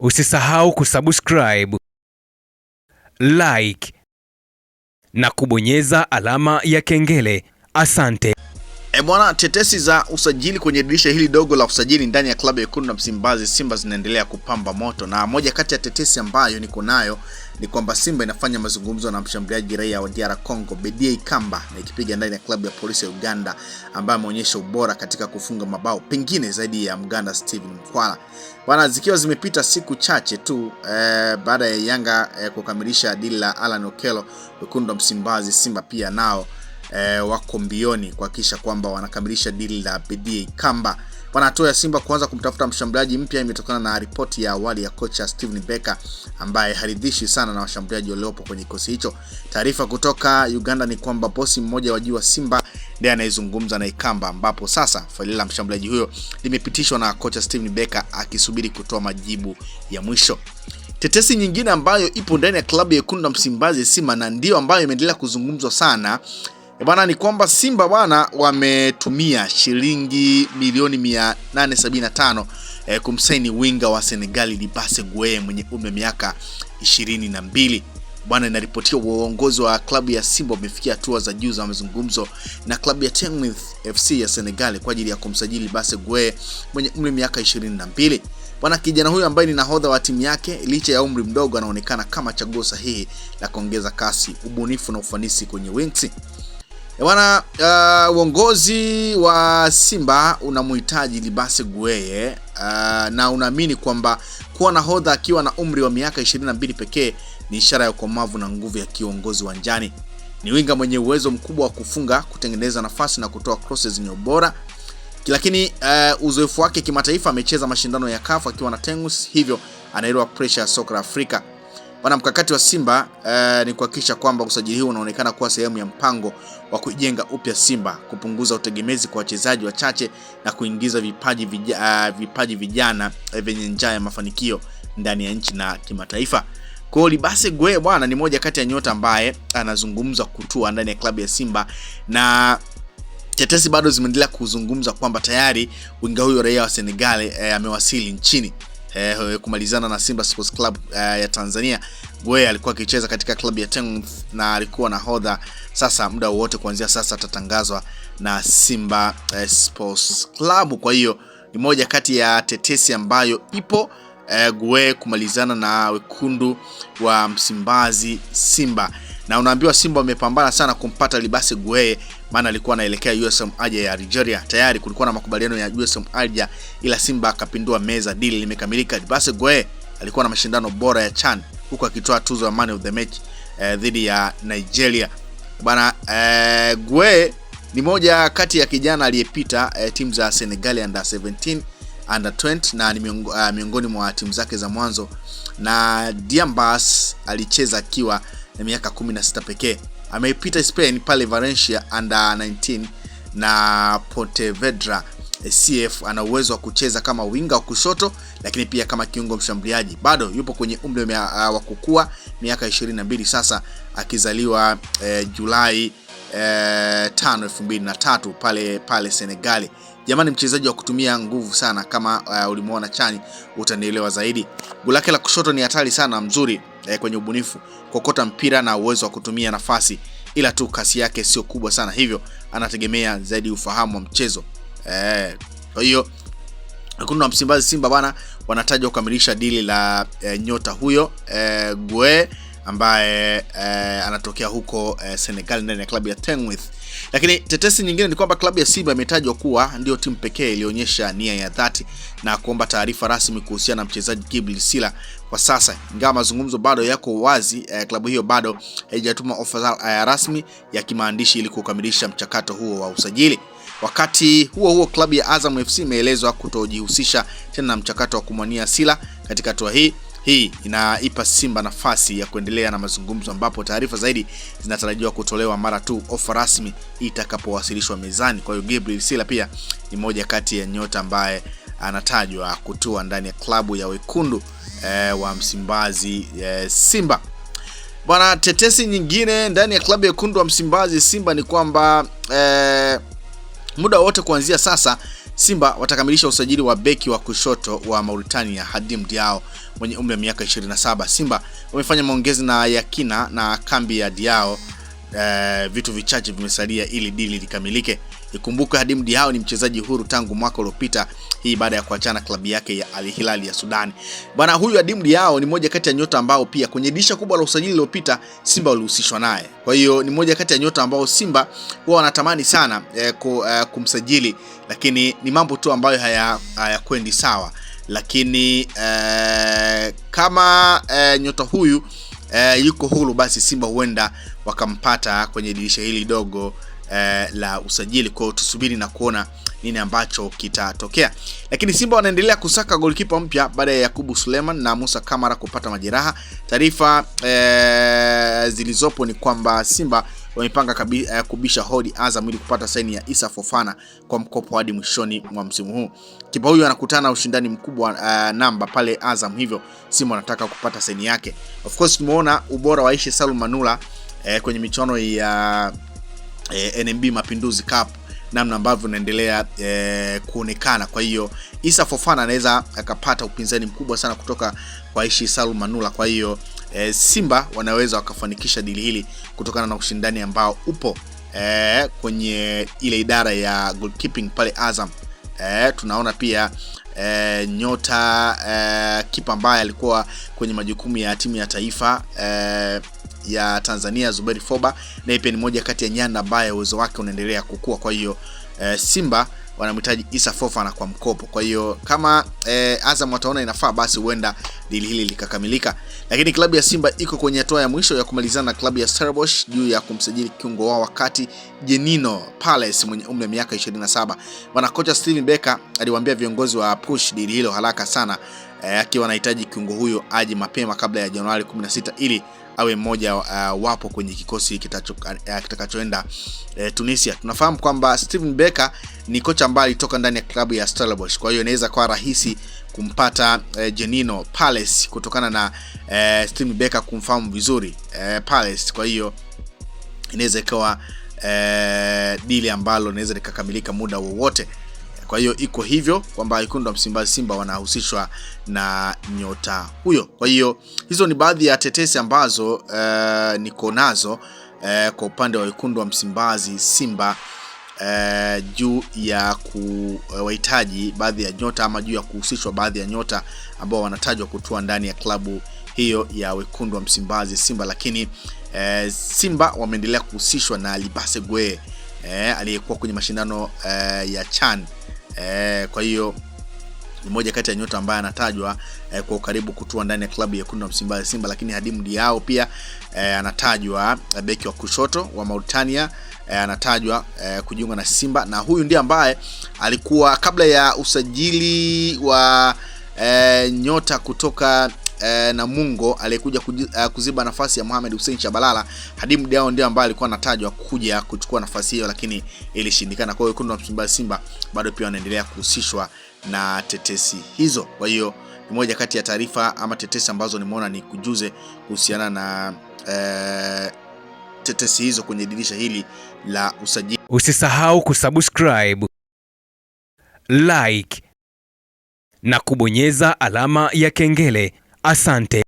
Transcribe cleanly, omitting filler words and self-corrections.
Usisahau kusubscribe, like na kubonyeza alama ya kengele. Asante. Bwana, tetesi za usajili kwenye dirisha hili dogo la usajili ndani ya klabu ya Wekundu wa Msimbazi Simba zinaendelea kupamba moto, na moja kati ya tetesi ambayo niko nayo ni kwamba Simba inafanya mazungumzo na mshambuliaji raia wa DR Congo Bedia Ikamba, na ikipiga ndani ya klabu ya Polisi ya Uganda ambaye ameonyesha ubora katika kufunga mabao pengine zaidi ya Mganda Steven Mkwala. Bwana, zikiwa zimepita siku chache tu baada ya Yanga kukamilisha dili la Alan Okello, Wekundu wa Msimbazi Simba pia nao wako mbioni kuhakikisha kwamba wanakamilisha dili la Bedia Ikamba. Hatua ya Simba kuanza kumtafuta mshambuliaji mpya imetokana na ripoti ya awali ya kocha Steven Becker ambaye haridhishi sana na washambuliaji waliopo kwenye kikosi hicho. Taarifa kutoka Uganda ni kwamba bosi mmoja wa juu wa Simba ndiye anayezungumza na Ikamba, ambapo sasa faili la mshambuliaji huyo limepitishwa na kocha Steven Becker akisubiri kutoa majibu ya mwisho. Tetesi nyingine ambayo ipo ndani ya klabu ya Wekundu wa Msimbazi Simba na ndio ambayo imeendelea kuzungumzwa sana bwana ni kwamba Simba bwana wametumia shilingi milioni 875 kumsaini winga wa Senegal Libase Gueye mwenye umri wa miaka 22. Bwana, inaripotiwa uongozi wa klabu ya Simba umefikia hatua za juu za mazungumzo na klabu ya Tegnith FC ya Senegal kwa ajili ya kumsajili Libase Gueye mwenye umri wa miaka 22. Bwana, kijana huyu ambaye ni nahodha wa timu yake licha ya umri mdogo anaonekana kama chaguo sahihi la kuongeza kasi, ubunifu na ufanisi kwenye wings. Bwana, uongozi wa Simba unamhitaji Libase Gueye na unaamini kwamba kuwa nahodha akiwa na umri wa miaka 22 pekee ni ishara ya ukomavu na nguvu ya kiongozi uwanjani. Ni winga mwenye uwezo mkubwa wa kufunga, kutengeneza nafasi na kutoa crosses zenye ubora. Lakini uzoefu wake kimataifa, amecheza mashindano ya CAF akiwa na Tengus, hivyo anaelewa pressure ya soka la Afrika. Bwana, mkakati wa Simba ni kuhakikisha kwamba usajili huu unaonekana kuwa sehemu ya mpango wa kujenga upya Simba, kupunguza utegemezi kwa wachezaji wachache na kuingiza vipaji vijana vyenye njaa ya mafanikio ndani ya nchi na kimataifa. Kwa Libase Gueye bwana ni moja kati ya nyota ambaye anazungumza kutua ndani ya klabu ya Simba, na tetesi bado zimeendelea kuzungumza kwamba tayari winga huyo raia wa Senegal amewasili nchini kumalizana na Simba Sports Club ya Tanzania. Gueye alikuwa akicheza katika klabu ya Tengus na alikuwa nahodha. Sasa muda wote kuanzia sasa atatangazwa na Simba Sports Club. Kwa hiyo ni moja kati ya tetesi ambayo ipo, Gueye kumalizana na Wekundu wa Msimbazi Simba. Na unaambiwa Simba wamepambana sana kumpata Libase Gueye, maana alikuwa anaelekea USM Alger ya Algeria. Tayari kulikuwa na makubaliano ya USM Alger, ila Simba akapindua meza, deal limekamilika. Libase Gueye alikuwa na mashindano bora ya CHAN huko akitoa tuzo ya man of the match dhidi ya Nigeria. Bana, Gueye ni moja kati ya kijana aliyepita timu za Senegal under 17, under 20 na ni miongoni mwa timu zake za mwanzo, na Diambas alicheza akiwa na miaka 16 pekee. Ameipita Spain pale Valencia under 19 na Pontevedra CF. Ana uwezo wa kucheza kama winga wa kushoto, lakini pia kama kiungo mshambuliaji. Bado yupo kwenye umri wa kukua, miaka 22 sasa, akizaliwa Julai 5, 2003 pale Senegal. Jamani, mchezaji wa kutumia nguvu sana, kama ulimuona Chani utanielewa zaidi. Goli lake la kushoto ni hatari sana, mzuri kwenye ubunifu, kokota mpira na uwezo wa kutumia nafasi, ila tu kasi yake sio kubwa sana, hivyo anategemea zaidi ufahamu wa mchezo. Kwa hiyo Wekundu wa Msimbazi Simba bana wanatajwa kukamilisha dili la nyota huyo Gueye ambaye anatokea huko Senegal ndani ya klabu ya Tenguith. Lakini tetesi nyingine ni kwamba klabu ya Simba imetajwa kuwa ndio timu pekee ilionyesha nia ya dhati na kuomba taarifa rasmi kuhusiana na mchezaji Djibril Sila. Kwa sasa, ingawa mazungumzo bado yako wazi, klabu hiyo bado haijatuma ofa rasmi ya kimaandishi ili kukamilisha mchakato huo wa usajili. Wakati huo klabu ya Azam FC imeelezwa kutojihusisha tena na mchakato wa kumwania Sila katika hatua hii. Hii inaipa Simba nafasi ya kuendelea na mazungumzo, ambapo taarifa zaidi zinatarajiwa kutolewa mara tu ofa rasmi itakapowasilishwa mezani. Kwa hiyo Djibril Sila pia ni moja kati ya nyota ambaye anatajwa kutua ndani ya klabu ya Wekundu wa Msimbazi Simba. Bwana, tetesi nyingine ndani ya klabu ya Wekundu wa Msimbazi Simba ni kwamba muda wote kuanzia sasa Simba watakamilisha usajili wa beki wa kushoto wa Mauritania Hadim Diao mwenye umri wa miaka 27. Simba wamefanya maongezi na yakina na kambi ya Diao. Vitu vichache vimesalia ili dili likamilike. Ikumbuke Hadim Diao ni mchezaji huru tangu mwaka uliopita, hii baada ya kuachana klabu yake ya Al Hilal ya Sudan. Bwana, huyu Hadim Diao ni moja kati ya nyota ambao pia kwenye dirisha kubwa la usajili lililopita Simba walihusishwa naye. Kwa hiyo ni moja kati ya nyota ambao Simba huwa wanatamani sana kumsajili, lakini ni mambo tu ambayo hayakwendi sawa. Lakini kama nyota huyu yuko huru, basi Simba huenda wakampata kwenye dirisha hili dogo la usajili. Kwa tusubiri na kuona nini ambacho kitatokea. Lakini Simba wanaendelea kusaka goalkeeper mpya baada ya Yakubu Suleiman na Musa Kamara kupata majeraha. Taarifa zilizopo ni kwamba Simba wamepanga kubisha hodi Azam ili kupata saini ya Issa Fofana kwa mkopo hadi mwishoni mwa msimu huu. Kipa huyu anakutana na ushindani mkubwa namba pale Azam, hivyo Simba wanataka kupata saini yake. Of course tumeona ubora wa Aishi Salum Manula kwenye michuano ya NMB Mapinduzi Cup, namna ambavyo unaendelea kuonekana. Kwa hiyo Issa Fofana anaweza akapata upinzani mkubwa sana kutoka kwa Aishi Salum Manula. Kwa hiyo Simba wanaweza wakafanikisha dili hili kutokana na ushindani ambao upo kwenye ile idara ya goalkeeping pale Azam. Tunaona pia nyota kipa ambaye alikuwa kwenye majukumu ya timu ya taifa ya Tanzania Zuberi Foba, na pia ni moja kati ya nyanda ambaye uwezo wake unaendelea kukua. Kwa hiyo Simba wanamhitaji Issa Fofana kwa mkopo. Kwa hiyo kama Azam wataona inafaa, basi huenda dili hili likakamilika. Lakini klabu ya Simba iko kwenye hatua ya mwisho ya kumalizana na klabu ya Stellenbosch juu ya kumsajili kiungo wao wakati Jenino Palace mwenye umri wa miaka 27. Bwana kocha Steven Becker aliwaambia viongozi wa push dili hilo haraka sana, akiwa anahitaji kiungo huyo aje mapema kabla ya Januari 16 ili awe mmoja wapo kwenye kikosi kitakachoenda Tunisia. Tunafahamu kwamba Steven Becker ni kocha ambaye alitoka ndani ya klabu ya Stellenbosch, kwa hiyo inaweza kuwa rahisi kumpata Jenino Palace kutokana na Steven Becker kumfahamu vizuri Palace. Kwa hiyo inaweza ikawa dili ambalo inaweza likakamilika muda wowote. Kwa hiyo iko hivyo kwamba wekundu wa Msimbazi Simba wanahusishwa na nyota huyo. Kwa hiyo hizo ni baadhi ya tetesi ambazo niko nazo kwa upande wa wekundu wa Msimbazi Simba juu ya kuwahitaji baadhi ya nyota ama juu ya kuhusishwa baadhi ya nyota ambao wanatajwa kutua ndani ya klabu hiyo ya wekundu wa Msimbazi Simba. Lakini Simba wameendelea kuhusishwa na Libase Gwe aliyekuwa kwenye mashindano ya CHAN. Kwa hiyo ni moja kati ya nyota ambaye anatajwa kwa ukaribu kutua ndani ya klabu ya wekundu wa Msimbazi Simba. Lakini Hadim Diao pia anatajwa, beki wa kushoto wa Mauritania, anatajwa kujiunga na Simba, na huyu ndiye ambaye alikuwa kabla ya usajili wa nyota kutoka Namungo aliyekuja kuziba nafasi ya Mohamed Hussein Shabalala. Hadim Diao ndiye ambaye alikuwa anatajwa kuja kuchukua nafasi hiyo, lakini ilishindikana. Kwa hiyo wekundu wa Msimbazi Simba bado pia wanaendelea kuhusishwa na tetesi hizo. Kwa hiyo ni moja kati ya taarifa ama tetesi ambazo nimeona ni kujuze kuhusiana na tetesi hizo kwenye dirisha hili la usajili. Usisahau kusubscribe, like na kubonyeza alama ya kengele. Asante.